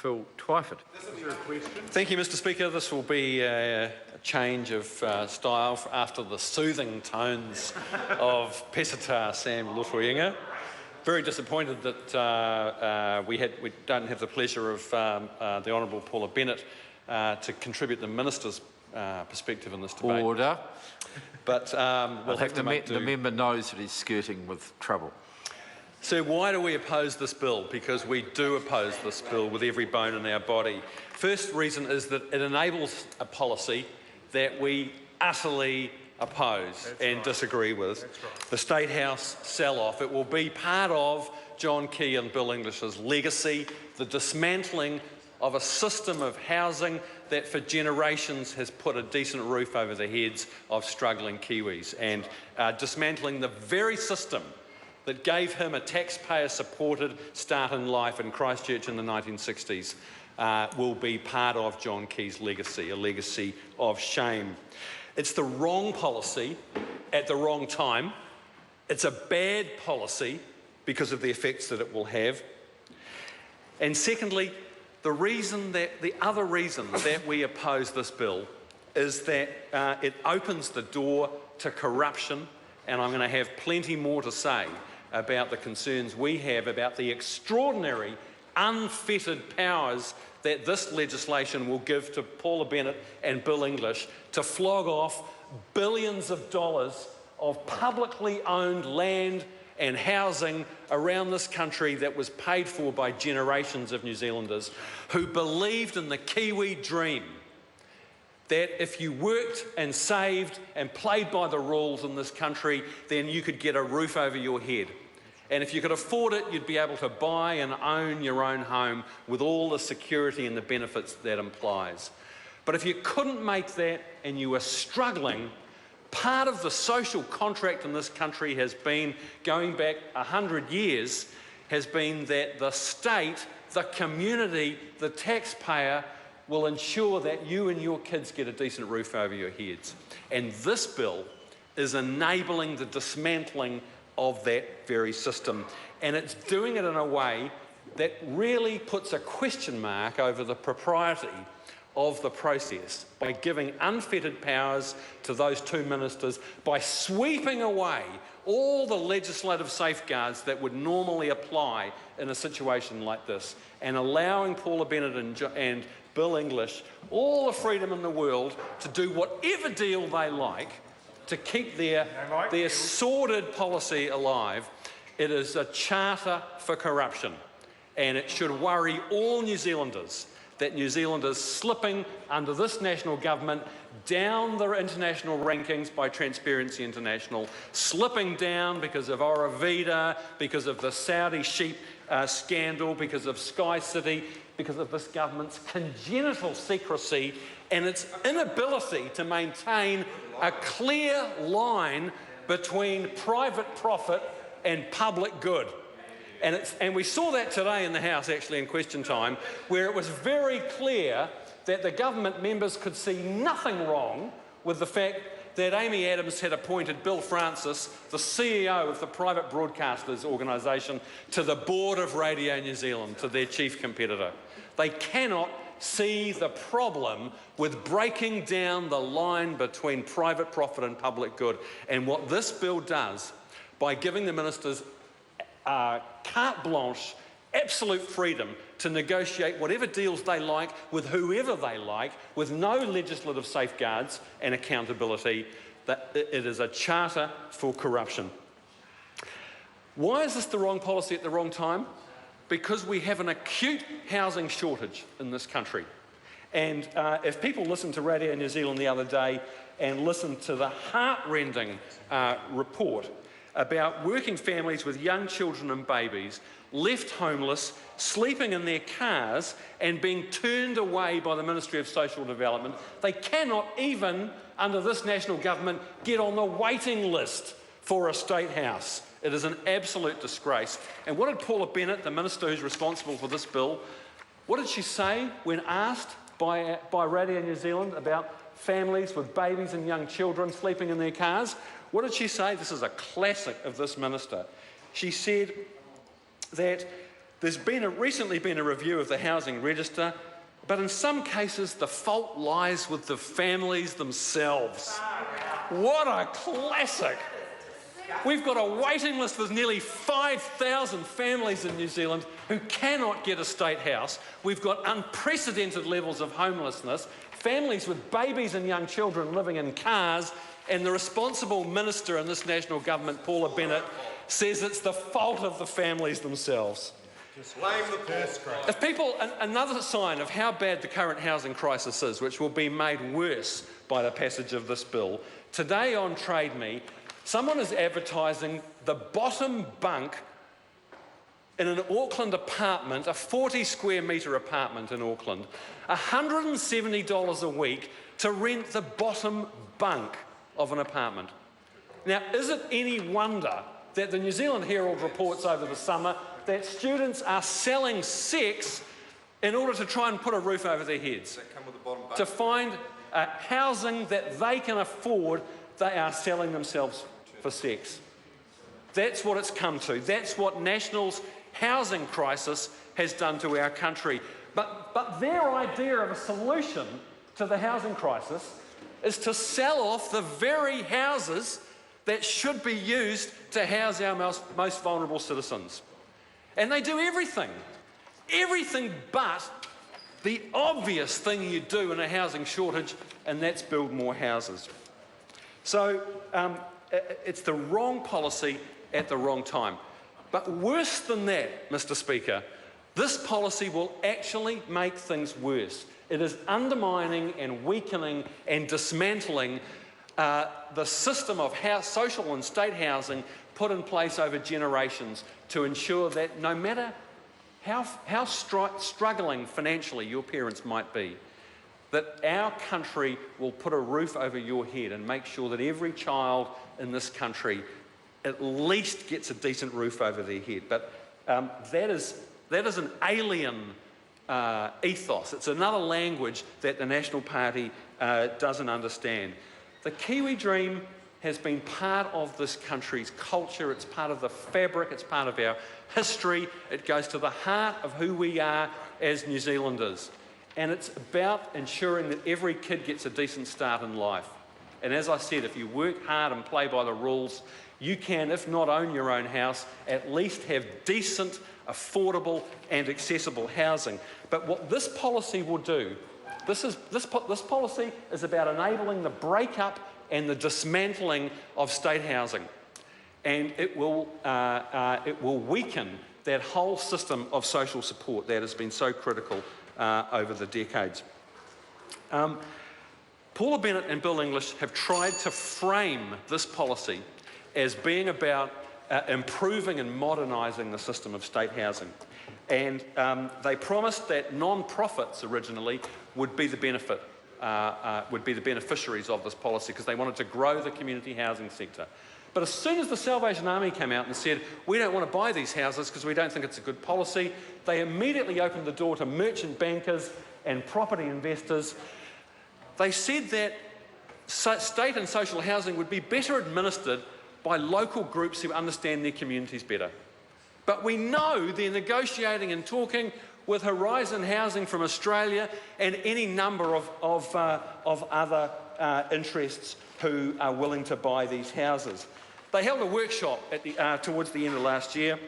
Phil Twyford. Thank you, Mr Speaker. This will be a change of style after the soothing tones of Pesata Sam Lutuinga. Very disappointed that we don't have the pleasure of the Honourable Paula Bennett to contribute the Minister's perspective in this debate. Order. But we'll have to make do. The member knows that he's skirting with trouble. So why do we oppose this bill? Because we do oppose this bill with every bone in our body. First reason is that it enables a policy that we utterly oppose and disagree with. The State House sell-off. It will be part of John Key and Bill English's legacy, the dismantling of a system of housing that for generations has put a decent roof over the heads of struggling Kiwis, and dismantling the very system that gave him a taxpayer-supported start in life in Christchurch in the 1960s will be part of John Key's legacy, a legacy of shame. It's the wrong policy at the wrong time. It's a bad policy because of the effects that it will have. And secondly, the other reason that we oppose this bill is that it opens the door to corruption, and I'm going to have plenty more to say about the concerns we have about the extraordinary, unfettered powers that this legislation will give to Paula Bennett and Bill English to flog off billions of dollars of publicly owned land and housing around this country that was paid for by generations of New Zealanders who believed in the Kiwi dream, that if you worked and saved and played by the rules in this country, then you could get a roof over your head. And if you could afford it, you'd be able to buy and own your own home with all the security and the benefits that implies. But if you couldn't make that and you were struggling, part of the social contract in this country has been, going back 100 years, has been that the state, the community, the taxpayer will ensure that you and your kids get a decent roof over your heads. And this bill is enabling the dismantling of that very system. And it's doing it in a way that really puts a question mark over the propriety of the process by giving unfettered powers to those two ministers, by sweeping away all the legislative safeguards that would normally apply in a situation like this, and allowing Paula Bennett and Bill English all the freedom in the world to do whatever deal they like to keep their sordid policy alive. It is a charter for corruption, and it should worry all New Zealanders that New Zealanders slipping under this national government down the international rankings by Transparency International, slipping down because of Aurovita, because of the Saudi sheep scandal, because of Sky City, because of this government's congenital secrecy and its inability to maintain a clear line between private profit and public good. And we saw that today in the House, actually, in question time, where it was very clear that the government members could see nothing wrong with the fact that Amy Adams had appointed Bill Francis, the CEO of the private broadcasters organisation, to the board of Radio New Zealand, to their chief competitor. They cannot see the problem with breaking down the line between private profit and public good. And what this bill does, by giving the ministers carte blanche, absolute freedom to negotiate whatever deals they like with whoever they like, with no legislative safeguards and accountability, that it is a charter for corruption. Why is this the wrong policy at the wrong time? Because we have an acute housing shortage in this country. And if people listened to Radio New Zealand the other day and listened to the heart-rending report about working families with young children and babies left homeless, sleeping in their cars and being turned away by the Ministry of Social Development, they cannot even, under this national government, get on the waiting list for a state house. It is an absolute disgrace. And what did Paula Bennett, the minister who's responsible for this bill, what did she say when asked by Radio New Zealand about families with babies and young children sleeping in their cars? What did she say? This is a classic of this minister. She said that There's recently been a review of the housing register, but in some cases the fault lies with the families themselves. What a classic! We've got a waiting list with nearly 5,000 families in New Zealand who cannot get a state house. We've got unprecedented levels of homelessness, families with babies and young children living in cars, and the responsible minister in this national government, Paula Bennett, says it's the fault of the families themselves. Blame the purse crash. If people, another sign of how bad the current housing crisis is, which will be made worse by the passage of this bill, today on Trade Me, someone is advertising the bottom bunk in an Auckland apartment, a 40 square metre apartment in Auckland, $170 a week to rent the bottom bunk of an apartment. Now, is it any wonder that the New Zealand Herald reports over the summer that students are selling sex in order to try and put a roof over their heads? Does that come with the bottom bunk? To find housing that they can afford, they are selling themselves for sex. That's what it's come to. That's what National's housing crisis has done to our country. But their idea of a solution to the housing crisis is to sell off the very houses that should be used to house our most vulnerable citizens. And they do everything but the obvious thing you do in a housing shortage, and that's build more houses. So it's the wrong policy at the wrong time. But worse than that, Mr. Speaker, this policy will actually make things worse. It is undermining and weakening and dismantling the system of social and state housing put in place over generations to ensure that no matter how struggling financially your parents might be, that our country will put a roof over your head and make sure that every child in this country at least gets a decent roof over their head. But that is an alien ethos. It's another language that the National Party doesn't understand. The Kiwi dream has been part of this country's culture. It's part of the fabric. It's part of our history. It goes to the heart of who we are as New Zealanders. And it's about ensuring that every kid gets a decent start in life. And as I said, if you work hard and play by the rules, you can, if not own your own house, at least have decent, affordable and accessible housing. But what this policy will do, this policy is about enabling the breakup and the dismantling of state housing. And it will weaken that whole system of social support that has been so critical over the decades. Paula Bennett and Bill English have tried to frame this policy as being about improving and modernising the system of state housing. And they promised that non-profits originally would be the beneficiaries of this policy because they wanted to grow the community housing sector. But as soon as the Salvation Army came out and said, we don't want to buy these houses because we don't think it's a good policy, they immediately opened the door to merchant bankers and property investors. They said that state and social housing would be better administered by local groups who understand their communities better. But we know they're negotiating and talking with Horizon Housing from Australia and any number of other interests who are willing to buy these houses. They held a workshop towards the end of last year,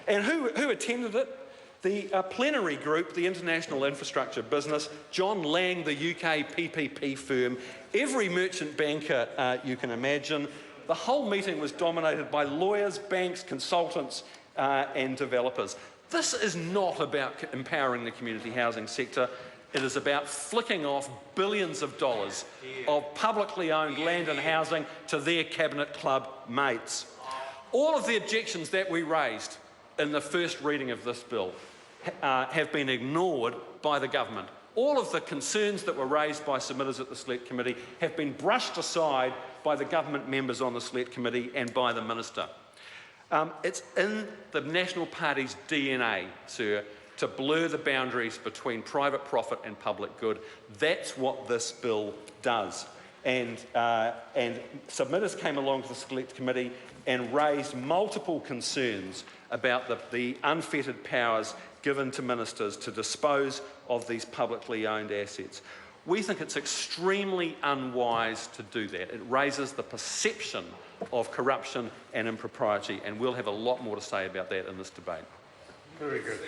and who attended it? The plenary group, the International Infrastructure Business, John Lang, the UK PPP firm, every merchant banker you can imagine. The whole meeting was dominated by lawyers, banks, consultants and developers. This is not about empowering the community housing sector. It is about flicking off billions of dollars of publicly owned land and housing to their cabinet club mates. All of the objections that we raised in the first reading of this bill have been ignored by the government. All of the concerns that were raised by submitters at the Select Committee have been brushed aside by the government members on the Select Committee and by the Minister. It's in the National Party's DNA, sir, to blur the boundaries between private profit and public good. That's what this bill does. and submitters came along to the Select Committee and raised multiple concerns about the unfettered powers given to ministers to dispose of these publicly owned assets. We think it's extremely unwise to do that. It raises the perception of corruption and impropriety, and we'll have a lot more to say about that in this debate. Very good.